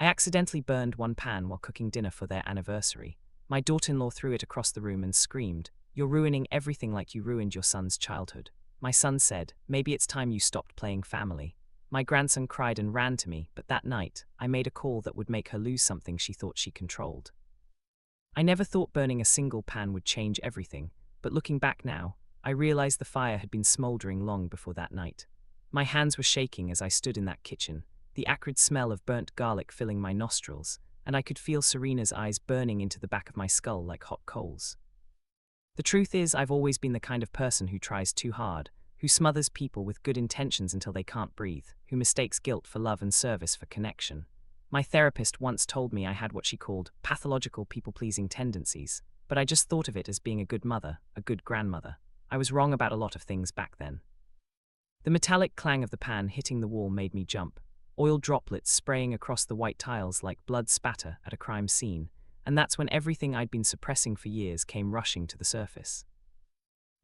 I accidentally burned one pan while cooking dinner for their anniversary. My daughter-in-law threw it across the room and screamed, "You're ruining everything like you ruined your son's childhood." My son said, "Maybe it's time you stopped playing family." My grandson cried and ran to me, but that night, I made a call that would make her lose something she thought she controlled. I never thought burning a single pan would change everything, but looking back now, I realized the fire had been smoldering long before that night. My hands were shaking as I stood in that kitchen, the acrid smell of burnt garlic filling my nostrils, and I could feel Serena's eyes burning into the back of my skull like hot coals. The truth is, I've always been the kind of person who tries too hard, who smothers people with good intentions until they can't breathe, who mistakes guilt for love and service for connection. My therapist once told me I had what she called pathological people-pleasing tendencies, but I just thought of it as being a good mother, a good grandmother. I was wrong about a lot of things back then. The metallic clang of the pan hitting the wall made me jump, oil droplets spraying across the white tiles like blood spatter at a crime scene, and that's when everything I'd been suppressing for years came rushing to the surface.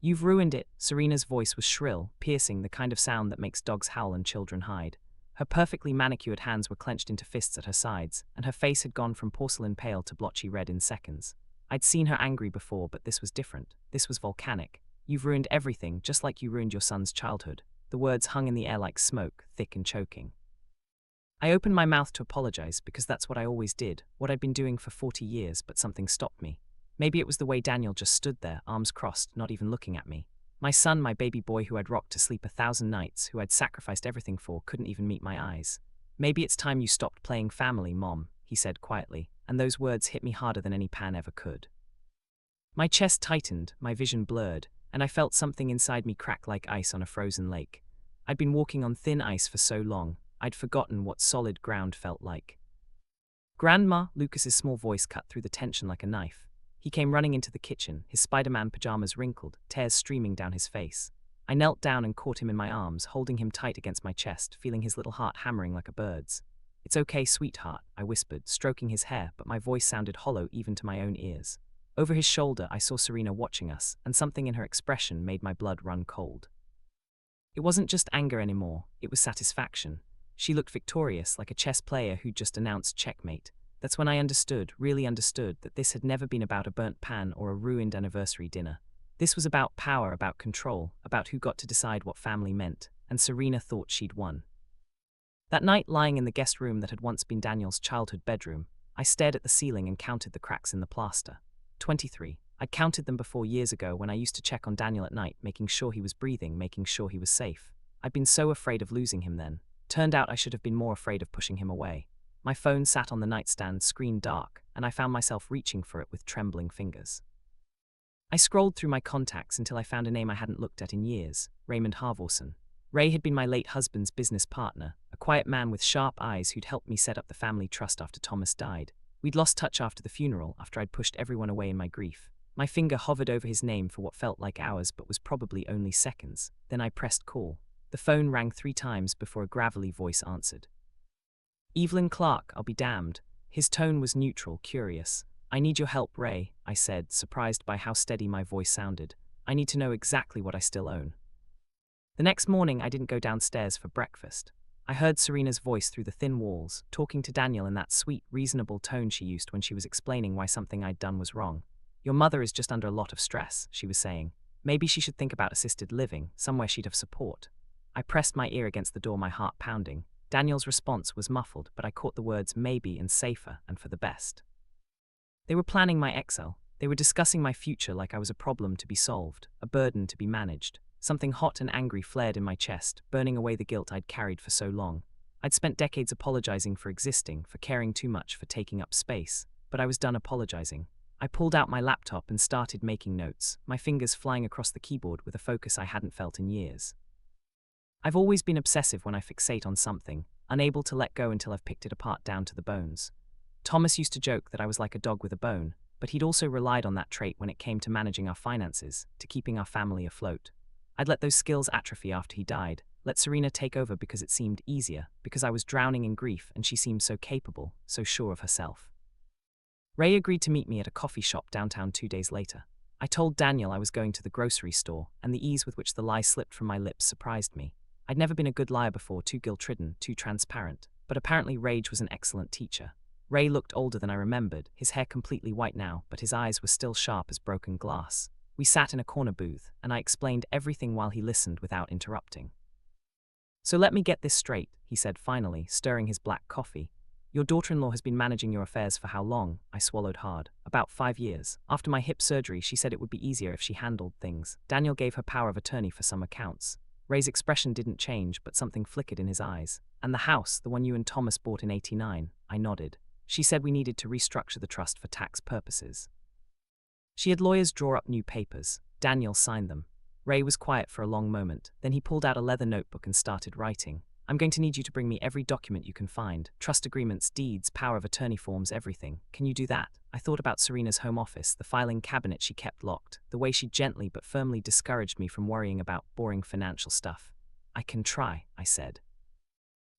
"You've ruined it." Serena's voice was shrill, piercing, the kind of sound that makes dogs howl and children hide. Her perfectly manicured hands were clenched into fists at her sides, and her face had gone from porcelain pale to blotchy red in seconds. I'd seen her angry before, but this was different. This was volcanic. "You've ruined everything, just like you ruined your son's childhood." The words hung in the air like smoke, thick and choking. I opened my mouth to apologize because that's what I always did, what I'd been doing for 40 years, but something stopped me. Maybe it was the way Daniel just stood there, arms crossed, not even looking at me. My son, my baby boy who I'd rocked to sleep 1,000 nights, who I'd sacrificed everything for, couldn't even meet my eyes. "Maybe it's time you stopped playing family, Mom," he said quietly, and those words hit me harder than any pan ever could. My chest tightened, my vision blurred, and I felt something inside me crack like ice on a frozen lake. I'd been walking on thin ice for so long, I'd forgotten what solid ground felt like. "Grandma," Lucas's small voice cut through the tension like a knife. He came running into the kitchen, his Spider-Man pajamas wrinkled, tears streaming down his face. I knelt down and caught him in my arms, holding him tight against my chest, feeling his little heart hammering like a bird's. "It's okay, sweetheart," I whispered, stroking his hair, but my voice sounded hollow even to my own ears. Over his shoulder, I saw Serena watching us, and something in her expression made my blood run cold. It wasn't just anger anymore, it was satisfaction. She looked victorious, like a chess player who'd just announced checkmate. That's when I understood, really understood, that this had never been about a burnt pan or a ruined anniversary dinner. This was about power, about control, about who got to decide what family meant, and Serena thought she'd won. That night, lying in the guest room that had once been Daniel's childhood bedroom, I stared at the ceiling and counted the cracks in the plaster. 23. I'd counted them before years ago when I used to check on Daniel at night, making sure he was breathing, making sure he was safe. I'd been so afraid of losing him then. Turned out I should have been more afraid of pushing him away. My phone sat on the nightstand, screen dark, and I found myself reaching for it with trembling fingers. I scrolled through my contacts until I found a name I hadn't looked at in years, Raymond Harvorson. Ray had been my late husband's business partner, a quiet man with sharp eyes who'd helped me set up the family trust after Thomas died. We'd lost touch after the funeral, after I'd pushed everyone away in my grief. My finger hovered over his name for what felt like hours but was probably only seconds. Then I pressed call. The phone rang 3 times before a gravelly voice answered. "Evelyn Clark, I'll be damned." His tone was neutral, curious. "I need your help, Ray," I said, surprised by how steady my voice sounded. "I need to know exactly what I still own." The next morning, I didn't go downstairs for breakfast. I heard Serena's voice through the thin walls, talking to Daniel in that sweet, reasonable tone she used when she was explaining why something I'd done was wrong. "Your mother is just under a lot of stress," she was saying. "Maybe she should think about assisted living, somewhere she'd have support." I pressed my ear against the door, my heart pounding. Daniel's response was muffled, but I caught the words "maybe" and "safer" and "for the best." They were planning my exile. They were discussing my future like I was a problem to be solved, a burden to be managed. Something hot and angry flared in my chest, burning away the guilt I'd carried for so long. I'd spent decades apologizing for existing, for caring too much, for taking up space. But I was done apologizing. I pulled out my laptop and started making notes, my fingers flying across the keyboard with a focus I hadn't felt in years. I've always been obsessive when I fixate on something, unable to let go until I've picked it apart down to the bones. Thomas used to joke that I was like a dog with a bone, but he'd also relied on that trait when it came to managing our finances, to keeping our family afloat. I'd let those skills atrophy after he died, let Serena take over because it seemed easier, because I was drowning in grief and she seemed so capable, so sure of herself. Ray agreed to meet me at a coffee shop downtown 2 days later. I told Daniel I was going to the grocery store, and the ease with which the lie slipped from my lips surprised me. I'd never been a good liar before, too guilt-ridden, too transparent. but apparently rage was an excellent teacher. Ray looked older than I remembered, his hair completely white now, but his eyes were still sharp as broken glass. We sat in a corner booth, and I explained everything while he listened without interrupting. "So let me get this straight," he said finally, stirring his black coffee. "Your daughter-in-law has been managing your affairs for how long?" I swallowed hard. "About 5 years. After my hip surgery, she said it would be easier if she handled things. Daniel gave her power of attorney for some accounts." Ray's expression didn't change, but something flickered in his eyes. "And the house, the one you and Thomas bought in '89, I nodded. "She said we needed to restructure the trust for tax purposes. She had lawyers draw up new papers. Daniel signed them." Ray was quiet for a long moment. Then he pulled out a leather notebook and started writing. "I'm going to need you to bring me every document you can find. Trust agreements, deeds, power of attorney forms, everything. Can you do that?" I thought about Serena's home office, the filing cabinet she kept locked, the way she gently but firmly discouraged me from worrying about boring financial stuff. "I can try," I said.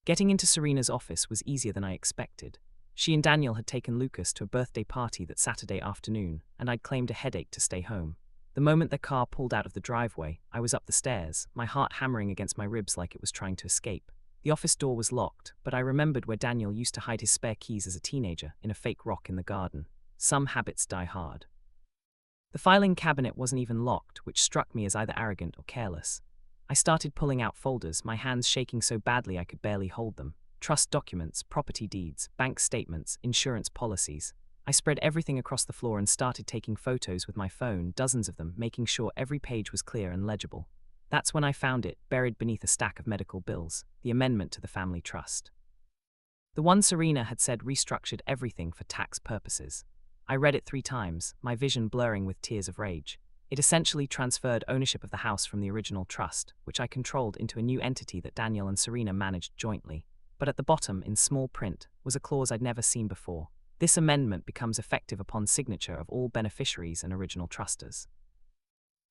Getting into Serena's office was easier than I expected. She and Daniel had taken Lucas to a birthday party that Saturday afternoon, and I'd claimed a headache to stay home. The moment the car pulled out of the driveway, I was up the stairs, my heart hammering against my ribs like it was trying to escape. The office door was locked, but I remembered where Daniel used to hide his spare keys as a teenager, in a fake rock in the garden. Some habits die hard. The filing cabinet wasn't even locked, which struck me as either arrogant or careless. I started pulling out folders, my hands shaking so badly I could barely hold them. Trust documents, property deeds, bank statements, insurance policies. I spread everything across the floor and started taking photos with my phone, dozens of them, making sure every page was clear and legible. That's when I found it, buried beneath a stack of medical bills, the amendment to the family trust. The one Serena had said restructured everything for tax purposes. I read it 3 times, my vision blurring with tears of rage. It essentially transferred ownership of the house from the original trust, which I controlled, into a new entity that Daniel and Serena managed jointly. But at the bottom, in small print, was a clause I'd never seen before. "This amendment becomes effective upon signature of all beneficiaries and original trusters."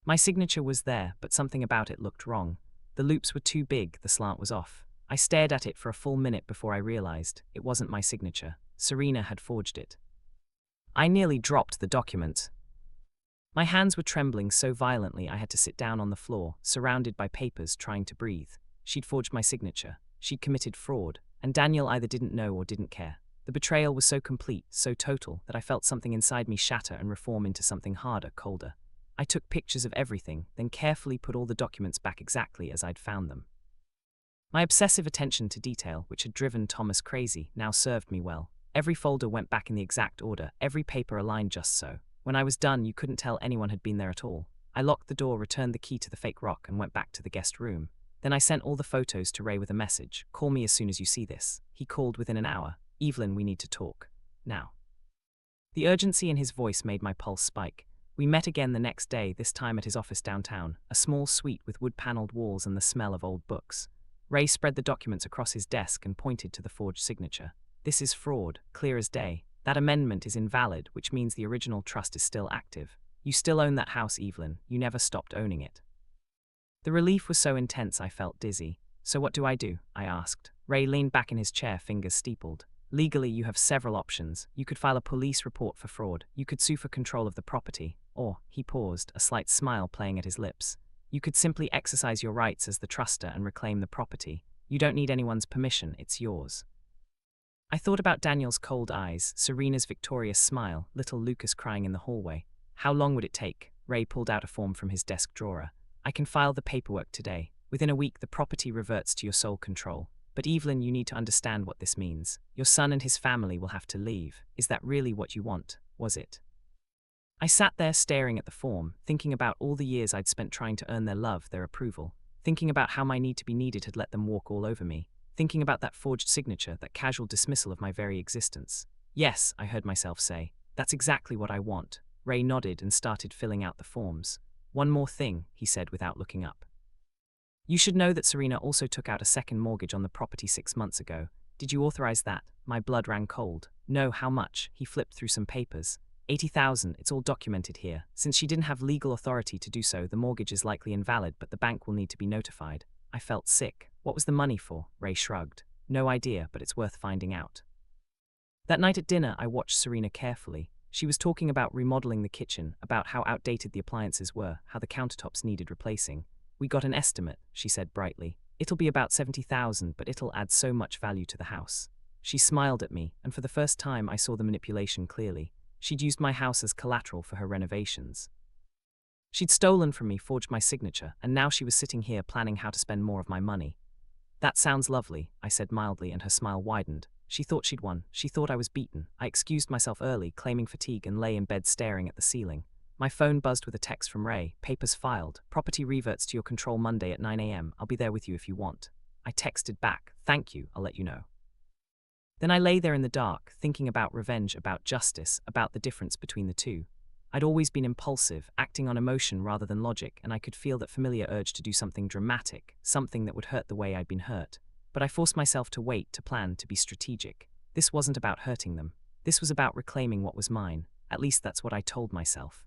My signature was there, but something about it looked wrong. The loops were too big, the slant was off. I stared at it for a full minute before I realized it wasn't my signature. Serena had forged it. I nearly dropped the document. My hands were trembling so violently I had to sit down on the floor, surrounded by papers, trying to breathe. She'd forged my signature. She'd committed fraud, and Daniel either didn't know or didn't care. The betrayal was so complete, so total, that I felt something inside me shatter and reform into something harder, colder. I took pictures of everything, then carefully put all the documents back exactly as I'd found them. My obsessive attention to detail, which had driven Thomas crazy, now served me well. Every folder went back in the exact order, every paper aligned just so. When I was done, you couldn't tell anyone had been there at all. I locked the door, returned the key to the fake rock, and went back to the guest room. Then I sent all the photos to Ray with a message. "Call me as soon as you see this." He called within an hour. "Evelyn, we need to talk. Now." The urgency in his voice made my pulse spike. We met again the next day, this time at his office downtown, a small suite with wood-paneled walls and the smell of old books. Ray spread the documents across his desk and pointed to the forged signature. "This is fraud, clear as day. That amendment is invalid, which means the original trust is still active. You still own that house, Evelyn. You never stopped owning it." The relief was so intense I felt dizzy. "So what do?" I asked. Ray leaned back in his chair, fingers steepled. "Legally, you have several options. You could file a police report for fraud. You could sue for control of the property. Or," he paused, a slight smile playing at his lips, "you could simply exercise your rights as the truster and reclaim the property. You don't need anyone's permission, it's yours." I thought about Daniel's cold eyes, Serena's victorious smile, little Lucas crying in the hallway. How long would it take? Ray pulled out a form from his desk drawer. "I can file the paperwork today. Within a week, the property reverts to your sole control. But Evelyn, you need to understand what this means. Your son and his family will have to leave. Is that really what you want? Was it?" I sat there staring at the form, thinking about all the years I'd spent trying to earn their love, their approval, thinking about how my need to be needed had let them walk all over me, thinking about that forged signature, that casual dismissal of my very existence. "Yes," I heard myself say. "That's exactly what I want." Ray nodded and started filling out the forms. "One more thing," he said without looking up. "You should know that Serena also took out a second mortgage on the property 6 months ago. Did you authorize that?" My blood ran cold. "No, how much?" He flipped through some papers. 80,000, it's all documented here. Since she didn't have legal authority to do so, the mortgage is likely invalid, but the bank will need to be notified." I felt sick. "What was the money for?" Ray shrugged. "No idea, but it's worth finding out." That night at dinner, I watched Serena carefully. She was talking about remodeling the kitchen, about how outdated the appliances were, how the countertops needed replacing. "We got an estimate," she said brightly. It'll be about 70,000, but it'll add so much value to the house. She smiled at me, and for the first time I saw the manipulation clearly. She'd used my house as collateral for her renovations. She'd stolen from me, forged my signature, and now she was sitting here planning how to spend more of my money. That sounds lovely, I said mildly, and her smile widened. She thought she'd won. She thought I was beaten. I excused myself early, claiming fatigue, and lay in bed staring at the ceiling. My phone buzzed with a text from Ray. Papers filed. Property reverts to your control Monday at 9 a.m. I'll be there with you if you want. I texted back, thank you, I'll let you know. Then I lay there in the dark, thinking about revenge, about justice, about the difference between the two. I'd always been impulsive, acting on emotion rather than logic, and I could feel that familiar urge to do something dramatic, something that would hurt the way I'd been hurt. But I forced myself to wait, to plan, to be strategic. This wasn't about hurting them. This was about reclaiming what was mine. At least that's what I told myself.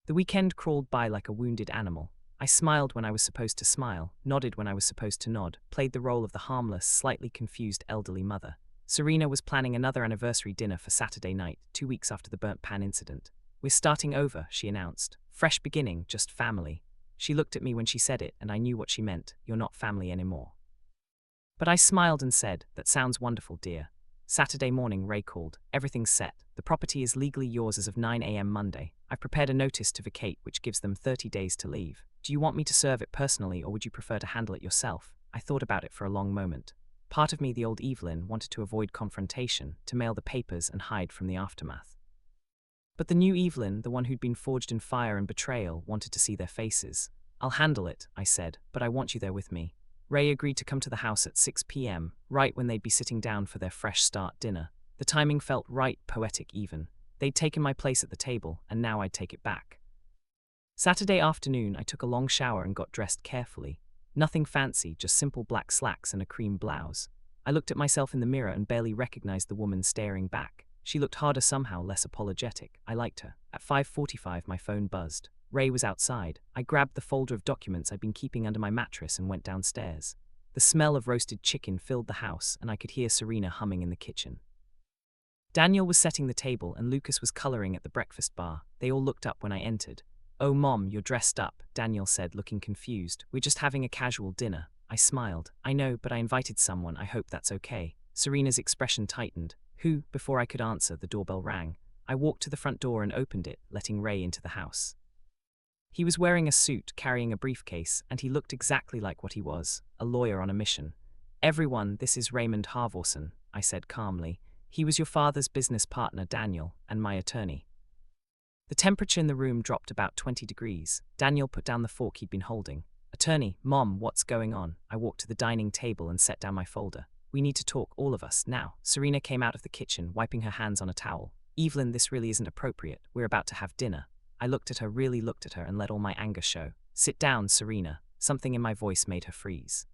The weekend crawled by like a wounded animal. I smiled when I was supposed to smile, nodded when I was supposed to nod, played the role of the harmless, slightly confused elderly mother. Serena was planning another anniversary dinner for Saturday night, 2 weeks after the burnt pan incident. We're starting over, she announced. Fresh beginning, just family. She looked at me when she said it, and I knew what she meant. You're not family anymore. But I smiled and said, that sounds wonderful, dear. Saturday morning, Ray called. Everything's set. The property is legally yours as of 9 a.m. Monday. I've prepared a notice to vacate, which gives them 30 days to leave. Do you want me to serve it personally, or would you prefer to handle it yourself? I thought about it for a long moment. Part of me, the old Evelyn, wanted to avoid confrontation, to mail the papers and hide from the aftermath. But the new Evelyn, the one who'd been forged in fire and betrayal, wanted to see their faces. I'll handle it, I said, but I want you there with me. Ray agreed to come to the house at 6 p.m., right when they'd be sitting down for their fresh start dinner. The timing felt right, poetic even. They'd taken my place at the table, and now I'd take it back. Saturday afternoon, I took a long shower and got dressed carefully. Nothing fancy, just simple black slacks and a cream blouse. I looked at myself in the mirror and barely recognized the woman staring back. She looked harder somehow, less apologetic. I liked her. At 5:45, my phone buzzed. Ray was outside. I grabbed the folder of documents I'd been keeping under my mattress and went downstairs. The smell of roasted chicken filled the house, and I could hear Serena humming in the kitchen. Daniel was setting the table, and Lucas was coloring at the breakfast bar. They all looked up when I entered. "Oh, Mom, you're dressed up," Daniel said, looking confused. "We're just having a casual dinner." I smiled. "I know, but I invited someone. I hope that's okay." Serena's expression tightened. "Who?" Before I could answer, the doorbell rang. I walked to the front door and opened it, letting Ray into the house. He was wearing a suit, carrying a briefcase, and he looked exactly like what he was, a lawyer on a mission. "Everyone, this is Raymond Harvorson," I said calmly. "He was your father's business partner, Daniel, and my attorney." The temperature in the room dropped about 20 degrees. Daniel put down the fork he'd been holding. "Attorney, Mom, what's going on?" I walked to the dining table and set down my folder. "We need to talk, all of us, now." Serena came out of the kitchen, wiping her hands on a towel. "Evelyn, this really isn't appropriate. We're about to have dinner." I looked at her, really looked at her, and let all my anger show. "Sit down, Serena." Something in my voice made her freeze.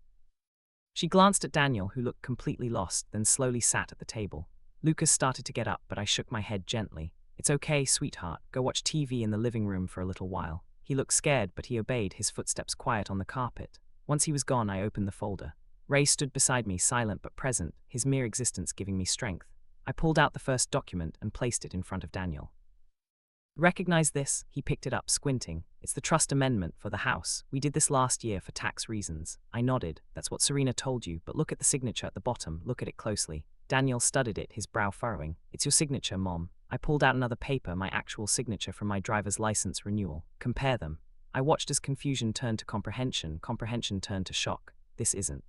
She glanced at Daniel, who looked completely lost, then slowly sat at the table. Lucas started to get up, but I shook my head gently. "It's okay, sweetheart. Go watch TV in the living room for a little while." He looked scared, but he obeyed, his footsteps quiet on the carpet. Once he was gone, I opened the folder. Ray stood beside me, silent but present, his mere existence giving me strength. I pulled out the first document and placed it in front of Daniel. "Recognize this?" He picked it up, squinting. "It's the trust amendment for the house. We did this last year for tax reasons." I nodded. "That's what Serena told you, but look at the signature at the bottom. Look at it closely." Daniel studied it, his brow furrowing. "It's your signature, Mom." I pulled out another paper, my actual signature from my driver's license renewal. "Compare them." I watched as confusion turned to comprehension, comprehension turned to shock. "This isn't."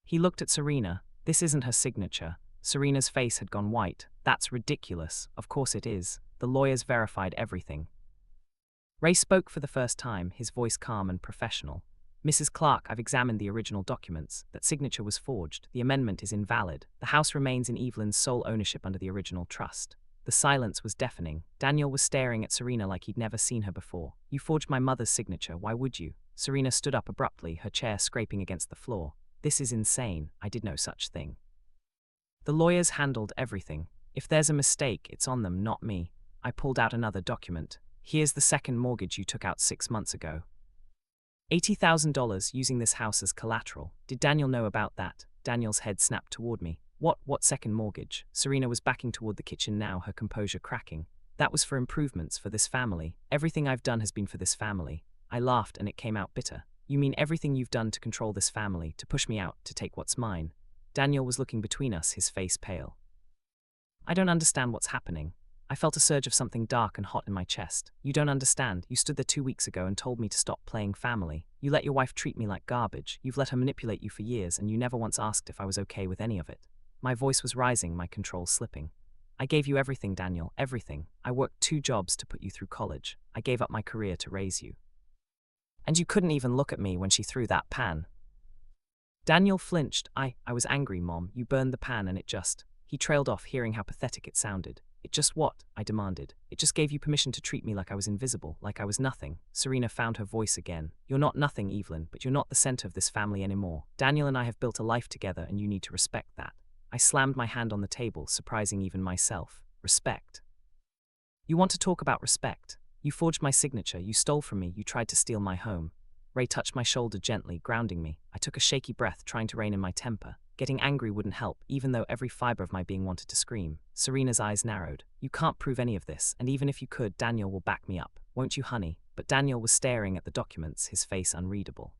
He looked at Serena. "This isn't her signature." Serena's face had gone white. "That's ridiculous." "Of course it is. The lawyers verified everything." Ray spoke for the first time, his voice calm and professional. "Mrs. Clark, I've examined the original documents. That signature was forged. The amendment is invalid. The house remains in Evelyn's sole ownership under the original trust." The silence was deafening. Daniel was staring at Serena like he'd never seen her before. "You forged my mother's signature. Why would you?" Serena stood up abruptly, her chair scraping against the floor. "This is insane. I did no such thing. The lawyers handled everything. If there's a mistake, it's on them, not me." I pulled out another document. "Here's the second mortgage you took out 6 months ago. $80,000 using this house as collateral. Did Daniel know about that?" Daniel's head snapped toward me. What second mortgage?" Serena was backing toward the kitchen now, her composure cracking. "That was for improvements for this family. Everything I've done has been for this family." I laughed, and it came out bitter. You mean everything you've done to control this family, to push me out, to take what's mine? Daniel was looking between us, his face pale. I don't understand what's happening. I felt a surge of something dark and hot in my chest. You don't understand. You stood there 2 weeks ago and told me to stop playing family. You let your wife treat me like garbage. You've let her manipulate you for years, and you never once asked if I was okay with any of it. My voice was rising, my control slipping. I gave you everything, Daniel, everything. I worked 2 jobs to put you through college. I gave up my career to raise you. And you couldn't even look at me when she threw that pan. Daniel flinched. I was angry, Mom. You burned the pan and it just... He trailed off, hearing how pathetic it sounded. It just what? I demanded. It just gave you permission to treat me like I was invisible, like I was nothing. Serena found her voice again. You're not nothing, Evelyn, but you're not the center of this family anymore. Daniel and I have built a life together, and you need to respect that. I slammed my hand on the table, surprising even myself. Respect. You want to talk about respect? You forged my signature, you stole from me, you tried to steal my home. Ray touched my shoulder gently, grounding me. I took a shaky breath, trying to rein in my temper. Getting angry wouldn't help, even though every fiber of my being wanted to scream. Serena's eyes narrowed. You can't prove any of this, and even if you could, Daniel will back me up. Won't you, honey? But Daniel was staring at the documents, his face unreadable.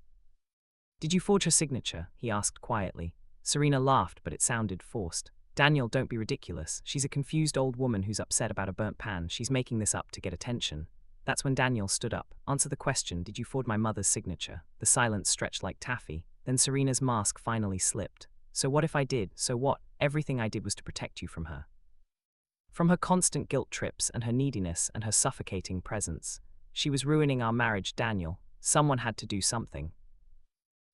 Did you forge her signature? He asked quietly. Serena laughed, but it sounded forced. Daniel, don't be ridiculous. She's a confused old woman who's upset about a burnt pan. She's making this up to get attention. That's when Daniel stood up. Answer the question, did you forge my mother's signature? The silence stretched like taffy. Then Serena's mask finally slipped. So what if I did? So what? Everything I did was to protect you from her. From her constant guilt trips and her neediness and her suffocating presence. She was ruining our marriage, Daniel. Someone had to do something.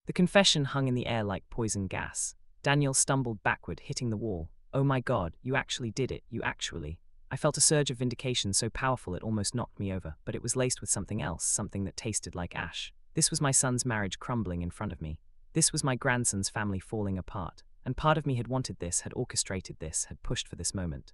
The confession hung in the air like poison gas. Daniel stumbled backward, hitting the wall. Oh my God, you actually did it, you actually. I felt a surge of vindication so powerful it almost knocked me over, but it was laced with something else, something that tasted like ash. This was my son's marriage crumbling in front of me. This was my grandson's family falling apart. And part of me had wanted this, had orchestrated this, had pushed for this moment.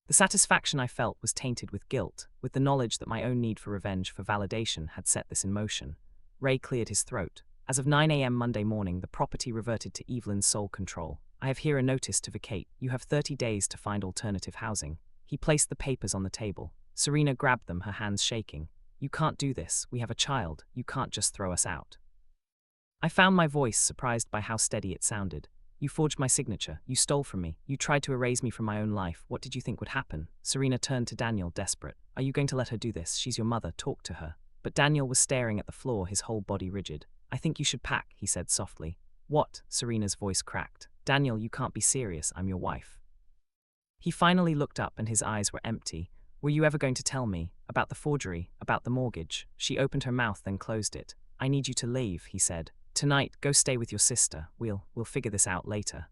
The satisfaction I felt was tainted with guilt, with the knowledge that my own need for revenge, for validation, had set this in motion. Ray cleared his throat. As of 9 a.m. Monday morning, the property reverted to Evelyn's sole control. I have here a notice to vacate. You have 30 days to find alternative housing. He placed the papers on the table. Serena grabbed them, her hands shaking. You can't do this. We have a child. You can't just throw us out. I found my voice, surprised by how steady it sounded. You forged my signature. You stole from me. You tried to erase me from my own life. What did you think would happen? Serena turned to Daniel, desperate. Are you going to let her do this? She's your mother. Talk to her. But Daniel was staring at the floor, his whole body rigid. I think you should pack, he said softly. What? Serena's voice cracked. Daniel, you can't be serious. I'm your wife. He finally looked up and his eyes were empty. Were you ever going to tell me? About the forgery? About the mortgage? She opened her mouth, then closed it. I need you to leave, he said. Tonight, go stay with your sister. We'll figure this out later.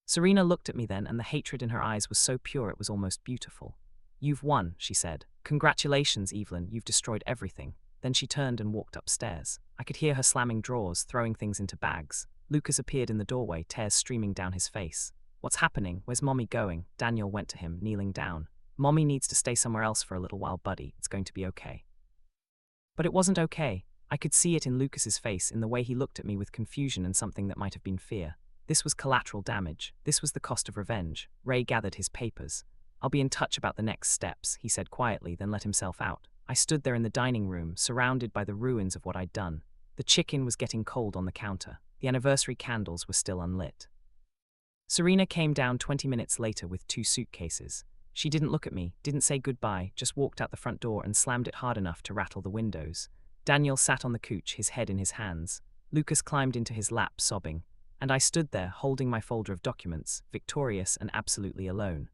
Serena looked at me then, and the hatred in her eyes was so pure it was almost beautiful. You've won, she said. Congratulations, Evelyn, you've destroyed everything. Then she turned and walked upstairs. I could hear her slamming drawers, throwing things into bags. Lucas appeared in the doorway, tears streaming down his face. What's happening? Where's Mommy going? Daniel went to him, kneeling down. Mommy needs to stay somewhere else for a little while, buddy. It's going to be okay. But it wasn't okay. I could see it in Lucas's face, in the way he looked at me with confusion and something that might have been fear. This was collateral damage. This was the cost of revenge. Ray gathered his papers. I'll be in touch about the next steps, he said quietly, then let himself out. I stood there in the dining room, surrounded by the ruins of what I'd done. The chicken was getting cold on the counter. The anniversary candles were still unlit. Serena came down 20 minutes later with 2 suitcases. She didn't look at me, didn't say goodbye, just walked out the front door and slammed it hard enough to rattle the windows. Daniel sat on the couch, his head in his hands. Lucas climbed into his lap, sobbing. And I stood there, holding my folder of documents, victorious and absolutely alone.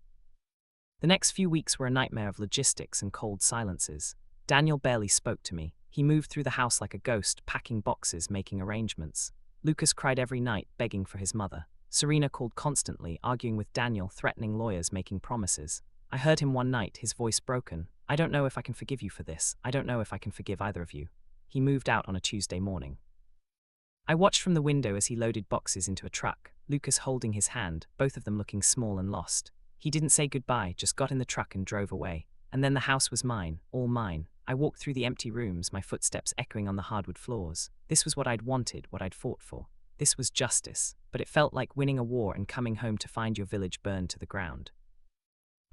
The next few weeks were a nightmare of logistics and cold silences. Daniel barely spoke to me. He moved through the house like a ghost, packing boxes, making arrangements. Lucas cried every night, begging for his mother. Serena called constantly, arguing with Daniel, threatening lawyers, making promises. I heard him one night, his voice broken. I don't know if I can forgive you for this. I don't know if I can forgive either of you. He moved out on a Tuesday morning. I watched from the window as he loaded boxes into a truck, Lucas holding his hand, both of them looking small and lost. He didn't say goodbye, just got in the truck and drove away. And then the house was mine, all mine. I walked through the empty rooms, my footsteps echoing on the hardwood floors. This was what I'd wanted, what I'd fought for. This was justice, but it felt like winning a war and coming home to find your village burned to the ground.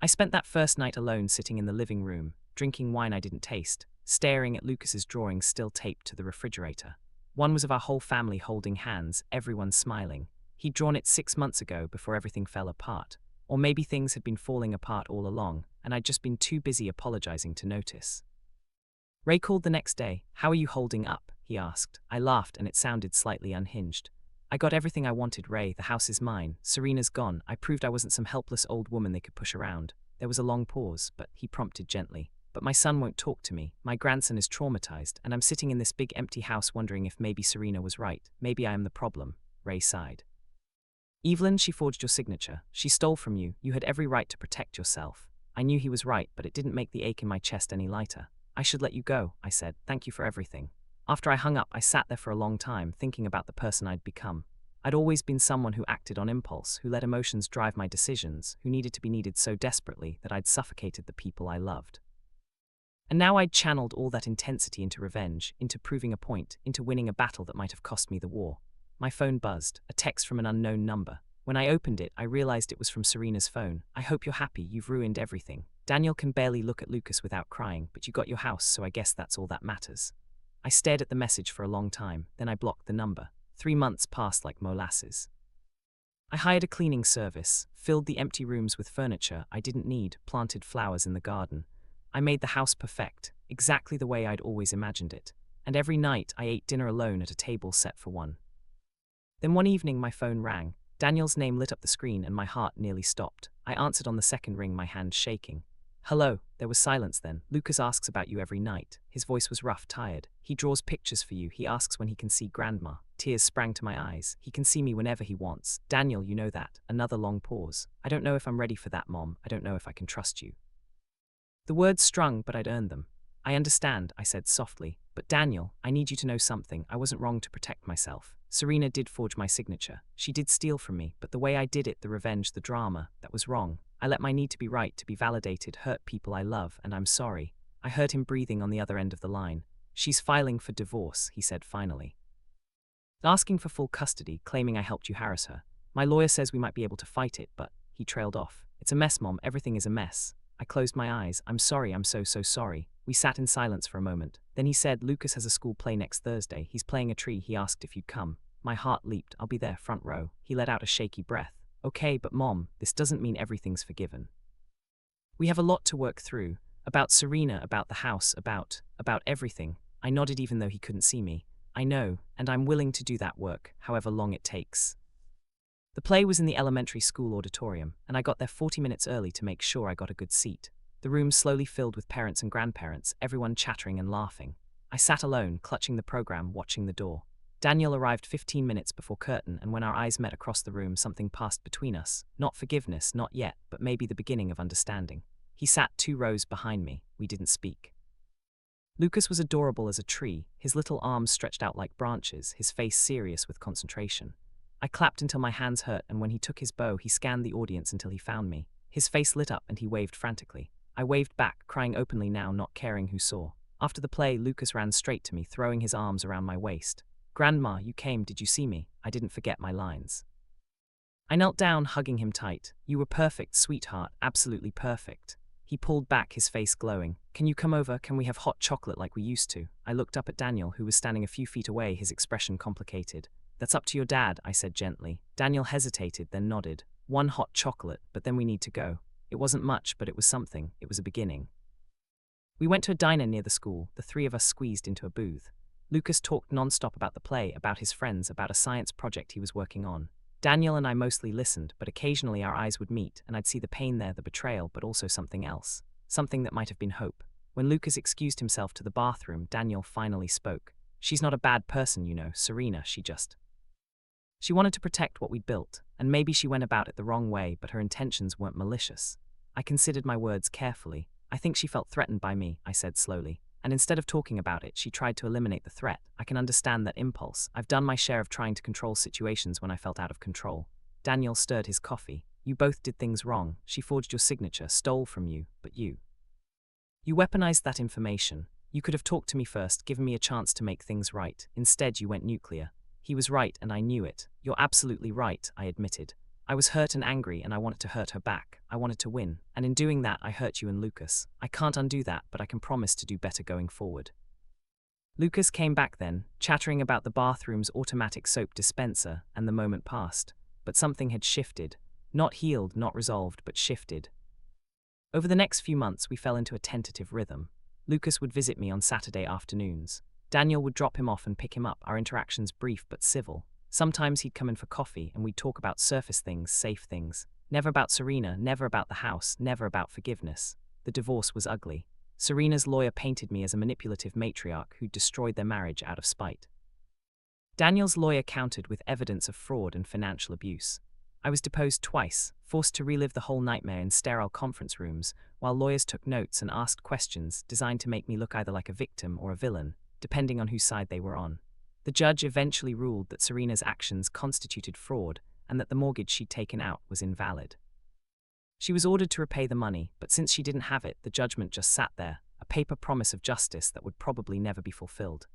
I spent that first night alone, sitting in the living room, drinking wine I didn't taste, staring at Lucas's drawings still taped to the refrigerator. One was of our whole family holding hands, everyone smiling. He'd drawn it 6 months ago before everything fell apart. Or maybe things had been falling apart all along, and I'd just been too busy apologizing to notice. Ray called the next day. "How are you holding up?" he asked. I laughed, and it sounded slightly unhinged. "I got everything I wanted, Ray. The house is mine. Serena's gone. I proved I wasn't some helpless old woman they could push around." There was a long pause, but he prompted gently. "But my son won't talk to me. My grandson is traumatized, and I'm sitting in this big empty house wondering if maybe Serena was right. Maybe I am the problem." Ray sighed. "Evelyn, she forged your signature. She stole from you. You had every right to protect yourself." I knew he was right, but it didn't make the ache in my chest any lighter. "I should let you go," I said. "Thank you for everything." After I hung up, I sat there for a long time, thinking about the person I'd become. I'd always been someone who acted on impulse, who let emotions drive my decisions, who needed to be needed so desperately that I'd suffocated the people I loved. And now I'd channeled all that intensity into revenge, into proving a point, into winning a battle that might have cost me the war. My phone buzzed, a text from an unknown number. When I opened it, I realized it was from Serena's phone. "I hope you're happy. You've ruined everything. Daniel can barely look at Lucas without crying, but you got your house, so I guess that's all that matters." I stared at the message for a long time, then I blocked the number. 3 months passed like molasses. I hired a cleaning service, filled the empty rooms with furniture I didn't need, planted flowers in the garden. I made the house perfect, exactly the way I'd always imagined it. And every night I ate dinner alone at a table set for one. Then one evening my phone rang. Daniel's name lit up the screen and my heart nearly stopped. I answered on the second ring, my hand shaking. "Hello." There was silence then. "Lucas asks about you every night." His voice was rough, tired. "He draws pictures for you. He asks when he can see Grandma." Tears sprang to my eyes. "He can see me whenever he wants." "Daniel, you know that." Another long pause. "I don't know if I'm ready for that, Mom. I don't know if I can trust you." The words strung, but I'd earned them. "I understand," I said softly. "But Daniel, I need you to know something. I wasn't wrong to protect myself. Serena did forge my signature. She did steal from me, but the way I did it, the revenge, the drama, that was wrong. I let my need to be right, to be validated, hurt people I love, and I'm sorry." I heard him breathing on the other end of the line. "She's filing for divorce," he said finally. "Asking for full custody, claiming I helped you harass her. My lawyer says we might be able to fight it, but..." He trailed off. "It's a mess, Mom. Everything is a mess." I closed my eyes. "I'm sorry, I'm so sorry." We sat in silence for a moment. Then he said, "Lucas has a school play next Thursday. He's playing a tree. He asked if you'd come." My heart leaped. "I'll be there, front row." He let out a shaky breath. "Okay, but Mom, this doesn't mean everything's forgiven. We have a lot to work through. About Serena, about the house, about everything." I nodded even though he couldn't see me. "I know, and I'm willing to do that work, however long it takes." The play was in the elementary school auditorium, and I got there 40 minutes early to make sure I got a good seat. The room slowly filled with parents and grandparents, everyone chattering and laughing. I sat alone, clutching the program, watching the door. Daniel arrived 15 minutes before curtain, and when our eyes met across the room, something passed between us. Not forgiveness, not yet, but maybe the beginning of understanding. He sat 2 rows behind me. We didn't speak. Lucas was adorable as a tree, his little arms stretched out like branches, his face serious with concentration. I clapped until my hands hurt, and when he took his bow, he scanned the audience until he found me. His face lit up and he waved frantically. I waved back, crying openly now, not caring who saw. After the play, Lucas ran straight to me, throwing his arms around my waist. "Grandma, you came, did you see me?" I didn't forget my lines. I knelt down, hugging him tight. "You were perfect, sweetheart, absolutely perfect." He pulled back, his face glowing. "Can you come over? Can we have hot chocolate like we used to?" I looked up at Daniel, who was standing a few feet away, his expression complicated. "That's up to your dad," I said gently. Daniel hesitated, then nodded. "1 hot chocolate, but then we need to go." It wasn't much, but it was something. It was a beginning. We went to a diner near the school, the 3 of us squeezed into a booth. Lucas talked non-stop about the play, about his friends, about a science project he was working on. Daniel and I mostly listened, but occasionally our eyes would meet, and I'd see the pain there, the betrayal, but also something else. Something that might have been hope. When Lucas excused himself to the bathroom, Daniel finally spoke. "She's not a bad person, you know, Serena, she wanted to protect what we'd built, and maybe she went about it the wrong way, but her intentions weren't malicious." I considered my words carefully. "I think she felt threatened by me," I said slowly. "And instead of talking about it, she tried to eliminate the threat. I can understand that impulse. I've done my share of trying to control situations when I felt out of control." Daniel stirred his coffee. "You both did things wrong. She forged your signature, stole from you, but you weaponized that information. You could have talked to me first, given me a chance to make things right. Instead, you went nuclear." He was right, and I knew it. "You're absolutely right," I admitted. I was hurt and angry, and I wanted to hurt her back. I wanted to win, and in doing that, I hurt you and Lucas. I can't undo that, but I can promise to do better going forward. Lucas came back then, chattering about the bathroom's automatic soap dispenser, and the moment passed. But something had shifted. Not healed, not resolved, but shifted. Over the next few months, we fell into a tentative rhythm. Lucas would visit me on Saturday afternoons. Daniel would drop him off and pick him up, our interactions brief but civil. Sometimes he'd come in for coffee, and we'd talk about surface things, safe things. Never about Serena, never about the house, never about forgiveness. The divorce was ugly. Serena's lawyer painted me as a manipulative matriarch who'd destroyed their marriage out of spite. Daniel's lawyer countered with evidence of fraud and financial abuse. I was deposed twice, forced to relive the whole nightmare in sterile conference rooms, while lawyers took notes and asked questions designed to make me look either like a victim or a villain, depending on whose side they were on. The judge eventually ruled that Serena's actions constituted fraud and that the mortgage she'd taken out was invalid. She was ordered to repay the money, but since she didn't have it, the judgment just sat there, a paper promise of justice that would probably never be fulfilled.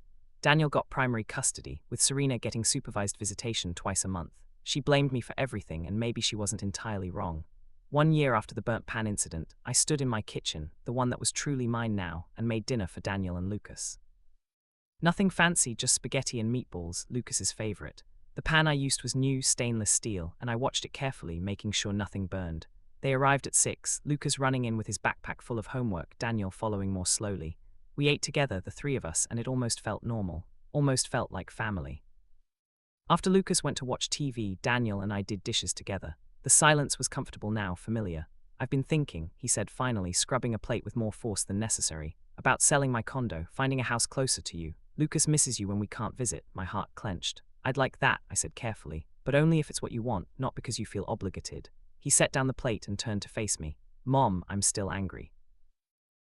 Daniel got primary custody, with Serena getting supervised visitation twice a month. She blamed me for everything, and maybe she wasn't entirely wrong. 1 year after the burnt pan incident, I stood in my kitchen, the one that was truly mine now, and made dinner for Daniel and Lucas. Nothing fancy, just spaghetti and meatballs, Lucas's favorite. The pan I used was new, stainless steel, and I watched it carefully, making sure nothing burned. They arrived at 6, Lucas running in with his backpack full of homework, Daniel following more slowly. We ate together, the three of us, and it almost felt normal, almost felt like family. After Lucas went to watch TV, Daniel and I did dishes together. The silence was comfortable now, familiar. I've been thinking, he said finally, scrubbing a plate with more force than necessary, about selling my condo, finding a house closer to you. Lucas misses you when we can't visit, my heart clenched. I'd like that, I said carefully, but only if it's what you want, not because you feel obligated. He set down the plate and turned to face me. Mom, I'm still angry.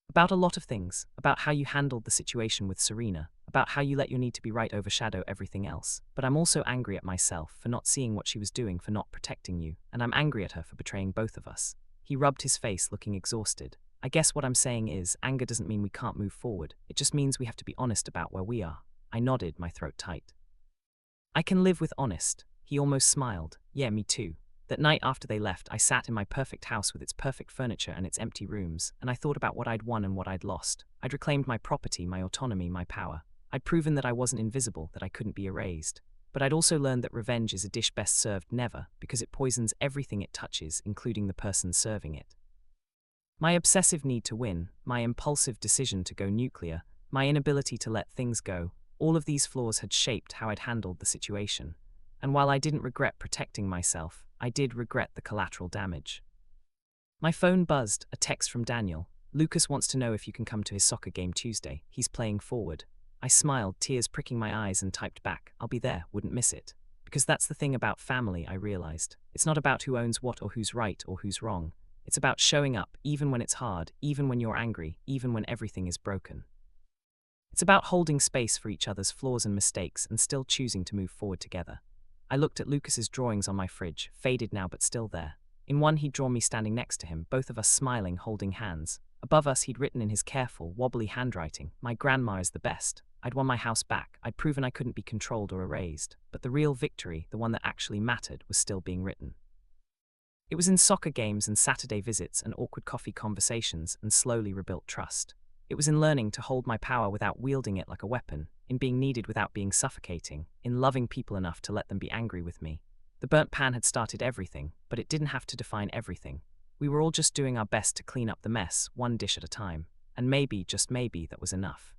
About a lot of things, about how you handled the situation with Serena, about how you let your need to be right overshadow everything else. But I'm also angry at myself for not seeing what she was doing, for not protecting you, and I'm angry at her for betraying both of us. He rubbed his face, looking exhausted. I guess what I'm saying is, anger doesn't mean we can't move forward. It just means we have to be honest about where we are. I nodded, my throat tight. I can live with honest. He almost smiled. Yeah, me too. That night after they left, I sat in my perfect house with its perfect furniture and its empty rooms, and I thought about what I'd won and what I'd lost. I'd reclaimed my property, my autonomy, my power. I'd proven that I wasn't invisible, that I couldn't be erased. But I'd also learned that revenge is a dish best served never, because it poisons everything it touches, including the person serving it. My obsessive need to win, my impulsive decision to go nuclear, my inability to let things go, all of these flaws had shaped how I'd handled the situation. And while I didn't regret protecting myself, I did regret the collateral damage. My phone buzzed, a text from Daniel. Lucas wants to know if you can come to his soccer game Tuesday. He's playing forward. I smiled, tears pricking my eyes, and typed back, I'll be there, wouldn't miss it. Because that's the thing about family, I realized. It's not about who owns what or who's right or who's wrong. It's about showing up, even when it's hard, even when you're angry, even when everything is broken. It's about holding space for each other's flaws and mistakes and still choosing to move forward together. I looked at Lucas's drawings on my fridge, faded now but still there. In one he'd drawn me standing next to him, both of us smiling, holding hands. Above us he'd written in his careful, wobbly handwriting, my grandma is the best. I'd won my house back, I'd proven I couldn't be controlled or erased. But the real victory, the one that actually mattered, was still being written. It was in soccer games and Saturday visits and awkward coffee conversations and slowly rebuilt trust. It was in learning to hold my power without wielding it like a weapon, in being needed without being suffocating, in loving people enough to let them be angry with me. The burnt pan had started everything, but it didn't have to define everything. We were all just doing our best to clean up the mess, one dish at a time. And maybe, just maybe, that was enough.